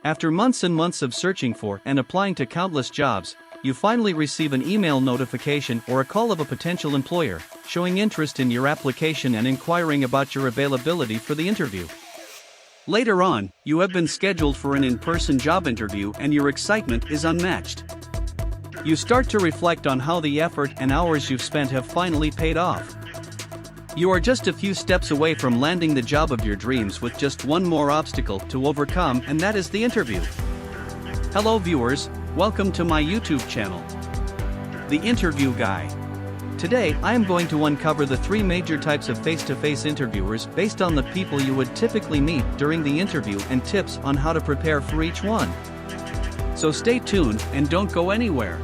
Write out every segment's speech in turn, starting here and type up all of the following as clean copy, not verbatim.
After months and months of searching for and applying to countless jobs, you finally receive an email notification or a call of a potential employer, showing interest in your application and inquiring about your availability for the interview. Later on, you have been scheduled for an in-person job interview and your excitement is unmatched. You start to reflect on how the effort and hours you've spent have finally paid off. You are just a few steps away from landing the job of your dreams with just one more obstacle to overcome, and that is the interview. Hello viewers, welcome to my YouTube channel, The Interview Guy. Today, I am going to uncover the 3 major types of face-to-face interviewers based on the people you would typically meet during the interview and tips on how to prepare for each one. So stay tuned and don't go anywhere.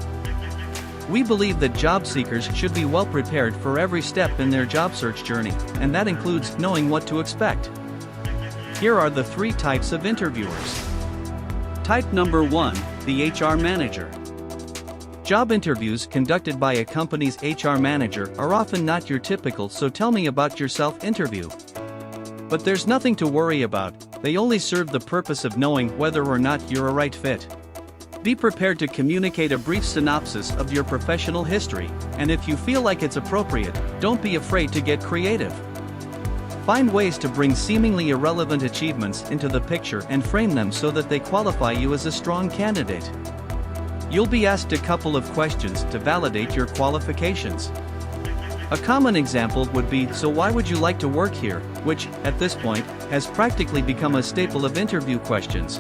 We believe that job seekers should be well prepared for every step in their job search journey, and that includes knowing what to expect. Here are the 3 types of interviewers. Type number 1, the HR manager. Job interviews conducted by a company's HR manager are often not your typical "so tell me about yourself" interview. But there's nothing to worry about, they only serve the purpose of knowing whether or not you're a right fit. Be prepared to communicate a brief synopsis of your professional history, and if you feel like it's appropriate, don't be afraid to get creative. Find ways to bring seemingly irrelevant achievements into the picture and frame them so that they qualify you as a strong candidate. You'll be asked a couple of questions to validate your qualifications. A common example would be, "So why would you like to work here?" which, at this point, has practically become a staple of interview questions.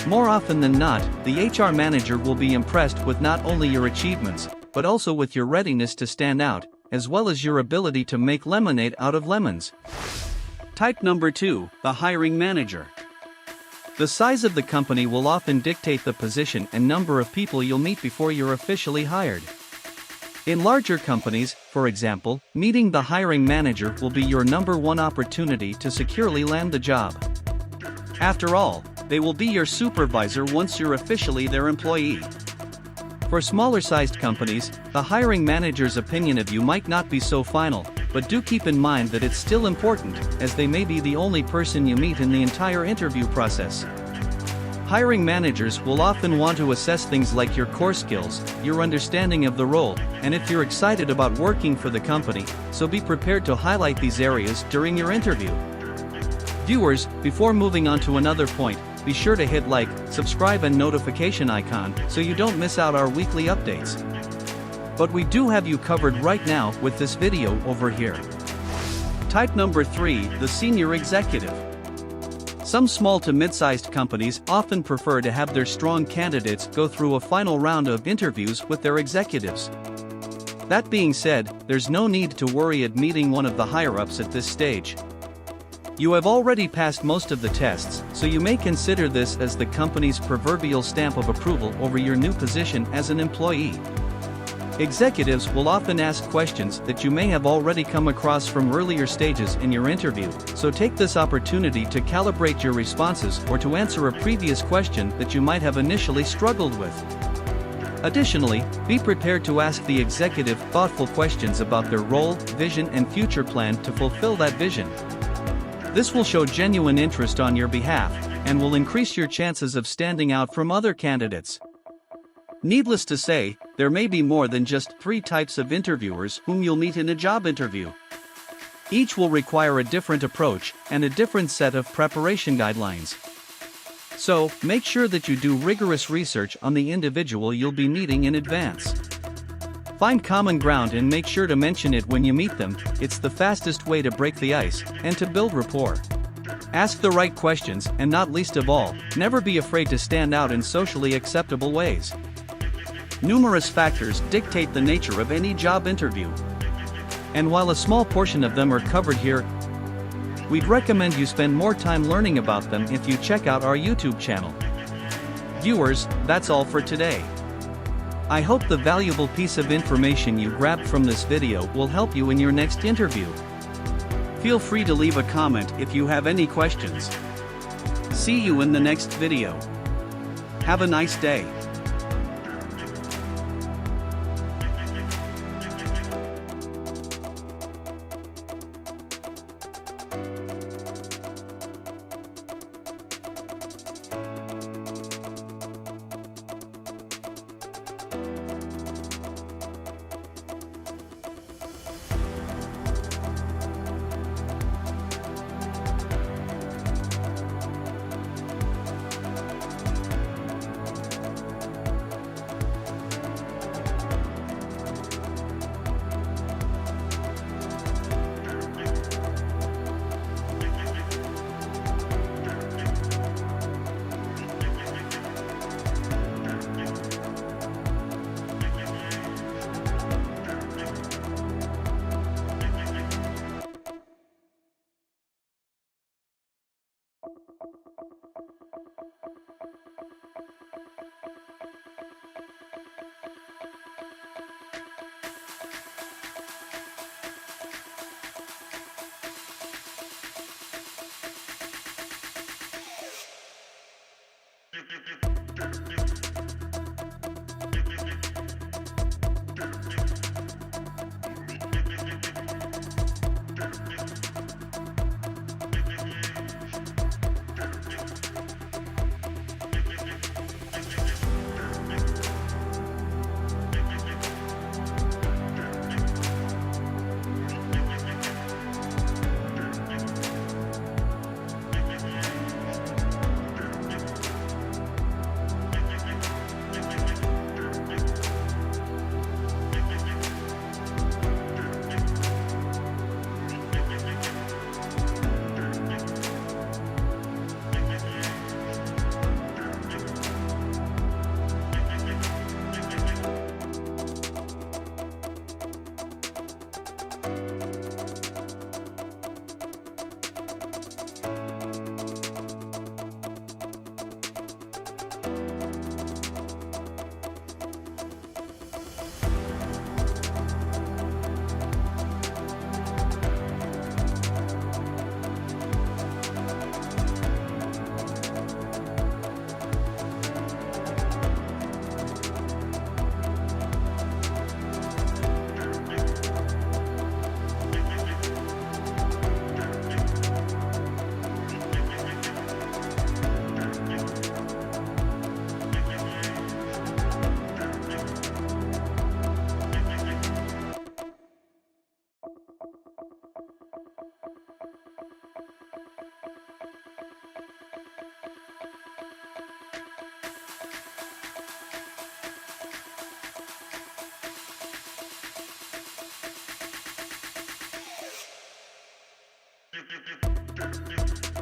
More often than not, the HR manager will be impressed with not only your achievements, but also with your readiness to stand out, as well as your ability to make lemonade out of lemons. Type number 2, the hiring manager. The size of the company will often dictate the position and number of people you'll meet before you're officially hired. In larger companies, for example, meeting the hiring manager will be your number 1 opportunity to securely land the job. After all, they will be your supervisor once you're officially their employee. For smaller-sized companies, the hiring manager's opinion of you might not be so final, but do keep in mind that it's still important, as they may be the only person you meet in the entire interview process. Hiring managers will often want to assess things like your core skills, your understanding of the role, and if you're excited about working for the company, so be prepared to highlight these areas during your interview. Viewers, before moving on to another point, be sure to hit like, subscribe and notification icon so you don't miss out our weekly updates. But we do have you covered right now with this video over here. Type number 3, the senior executive. Some small to mid-sized companies often prefer to have their strong candidates go through a final round of interviews with their executives. That being said, there's no need to worry at meeting one of the higher-ups at this stage. You have already passed most of the tests, so you may consider this as the company's proverbial stamp of approval over your new position as an employee. Executives will often ask questions that you may have already come across from earlier stages in your interview, so take this opportunity to calibrate your responses or to answer a previous question that you might have initially struggled with. Additionally, be prepared to ask the executive thoughtful questions about their role, vision, and future plan to fulfill that vision. This will show genuine interest on your behalf, and will increase your chances of standing out from other candidates. Needless to say, there may be more than just 3 types of interviewers whom you'll meet in a job interview. Each will require a different approach and a different set of preparation guidelines. So, make sure that you do rigorous research on the individual you'll be meeting in advance. Find common ground and make sure to mention it when you meet them. It's the fastest way to break the ice and to build rapport. Ask the right questions, and not least of all, never be afraid to stand out in socially acceptable ways. Numerous factors dictate the nature of any job interview. And while a small portion of them are covered here, we'd recommend you spend more time learning about them if you check out our YouTube channel. Viewers, that's all for today. I hope the valuable piece of information you grabbed from this video will help you in your next interview. Feel free to leave a comment if you have any questions. See you in the next video. Have a nice day. do do do do do